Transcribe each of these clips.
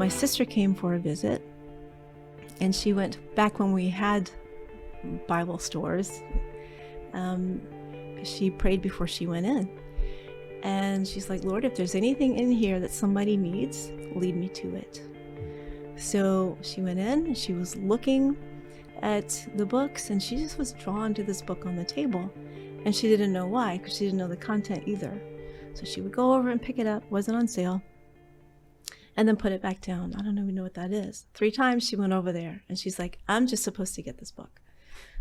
my sister came for a visit, and she went back when we had Bible stores. She prayed before she went in. And she's like, Lord, if there's anything in here that somebody needs, lead me to it. So she went in and she was looking at the books, and she just was drawn to this book on the table. And she didn't know why, because she didn't know the content either. So she would go over and pick it up, wasn't on sale, and then put it back down. I don't even know what that is. 3 times she went over there, and she's like, I'm just supposed to get this book.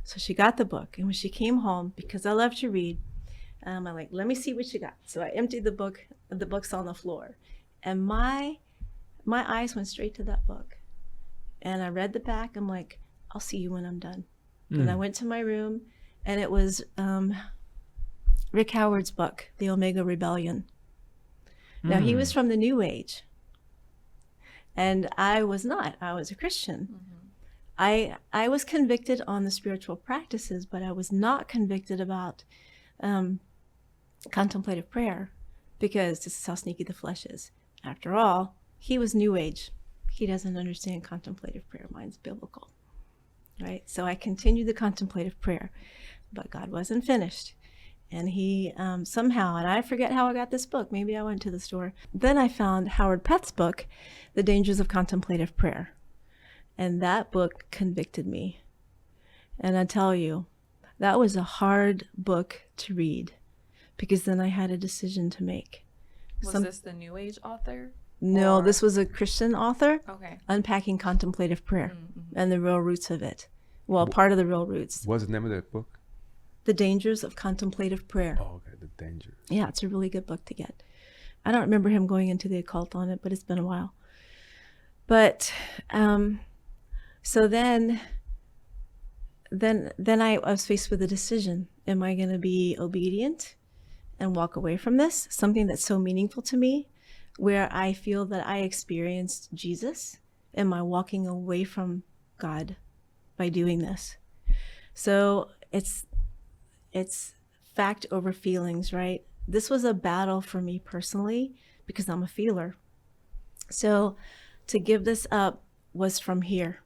So she got the book, and when she came home, because I love to read, I'm like, let me see what you got. So I emptied the book, the book's on the floor. And my eyes went straight to that book. And I read the back. I'm like, I'll see you when I'm done. And I went to my room, and it was Rick Howard's book, The Omega Rebellion. Now, he was from the New Age. And I was not. I was a Christian. I was convicted on the spiritual practices, but I was not convicted about contemplative prayer, because this is how sneaky the flesh is. After all, he was New Age. He doesn't understand contemplative prayer. Mine's biblical, right? So I continued the contemplative prayer, but God wasn't finished. And he somehow, and I forget how I got this book. Maybe I went to the store. Then I found Howard Pett's book, The Dangers of Contemplative Prayer. And that book convicted me. And I tell you, that was a hard book to read, because then I had a decision to make. Was this the New Age author? No, this was a Christian author. Okay. Unpacking contemplative prayer and the real roots of it. Well, part of the real roots. What's the name of that book? The Dangers of Contemplative Prayer. Oh, okay, The Dangers. Yeah, it's a really good book to get. I don't remember him going into the occult on it, but it's been a while. But so then I was faced with a decision. Am I going to be obedient and walk away from this, something that's so meaningful to me, where I feel that I experienced Jesus? Am I walking away from God by doing this? So it's fact over feelings, right? This was a battle for me personally, because I'm a feeler. So to give this up was from here,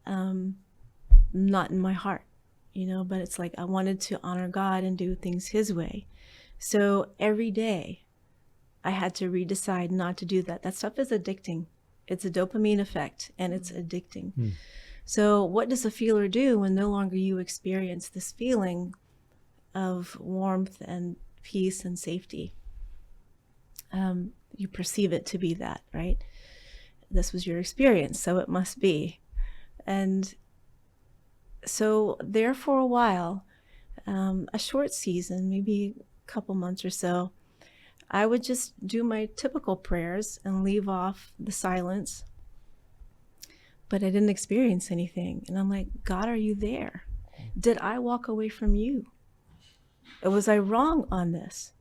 not in my heart, but it's like I wanted to honor God and do things his way. So every day I had to redecide not to do that. That stuff is addicting. It's a dopamine effect, and it's addicting. So what does a feeler do when no longer you experience this feeling of warmth and peace and safety? You perceive it to be that, right? This was your experience, so it must be. And so there for a while, a short season, maybe a couple months or so, I would just do my typical prayers and leave off the silence. But I didn't experience anything. And I'm like, God, are you there? Did I walk away from you? Or was I wrong on this?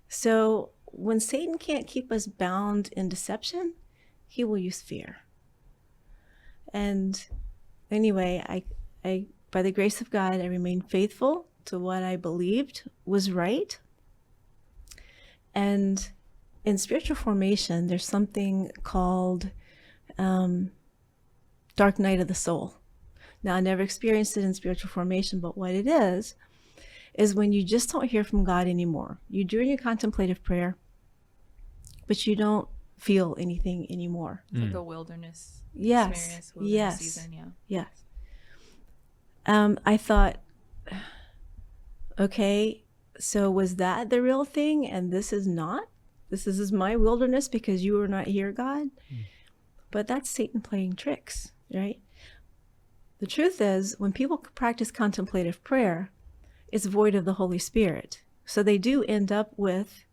So when Satan can't keep us bound in deception, he will use fear. And anyway, I by the grace of God, I remained faithful to what I believed was right. And in spiritual formation, there's something called dark night of the soul. Now, I never experienced it in spiritual formation, but what it is when you just don't hear from God anymore. You're doing your contemplative prayer, but you don't feel anything anymore. It's like a wilderness experience. Wilderness season, yeah. Yes. I thought, okay, so was that the real thing, and this is not? This is my wilderness because you are not here, God? But that's Satan playing tricks, right? The truth is, when people practice contemplative prayer, it's void of the Holy Spirit. So they do end up with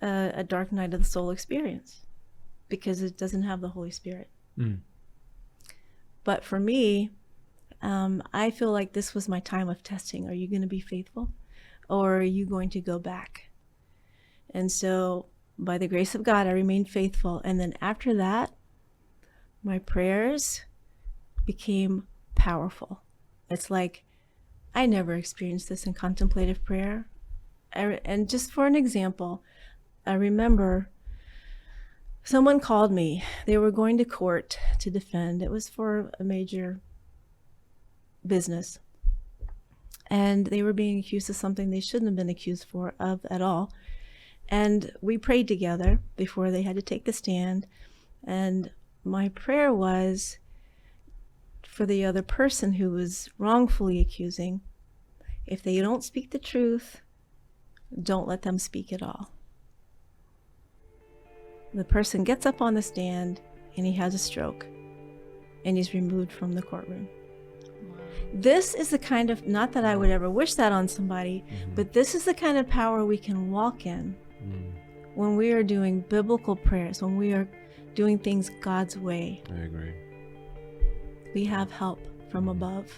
a dark night of the soul experience because it doesn't have the Holy Spirit. But for me, I feel like this was my time of testing. Are you going to be faithful, or are you going to go back? And so by the grace of God, I remained faithful. And then after that, my prayers became powerful. It's like I never experienced this in contemplative prayer. And just for an example, I remember Someone called me. They were going to court to defend. It was for a major business. And they were being accused of something they shouldn't have been accused of at all. And we prayed together before they had to take the stand. And my prayer was for the other person who was wrongfully accusing, if they don't speak the truth, don't let them speak at all. The person gets up on the stand and he has a stroke and he's removed from the courtroom. Wow. This is the kind of, not that I would ever wish that on somebody, but this is the kind of power we can walk in when we are doing biblical prayers, when we are doing things God's way. I agree. We have help from above,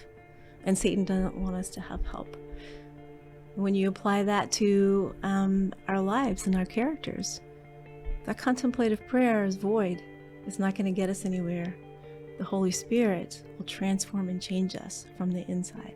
and Satan doesn't want us to have help. When you apply that to our lives and our characters, that contemplative prayer is void. It's not going to get us anywhere. The Holy Spirit will transform and change us from the inside.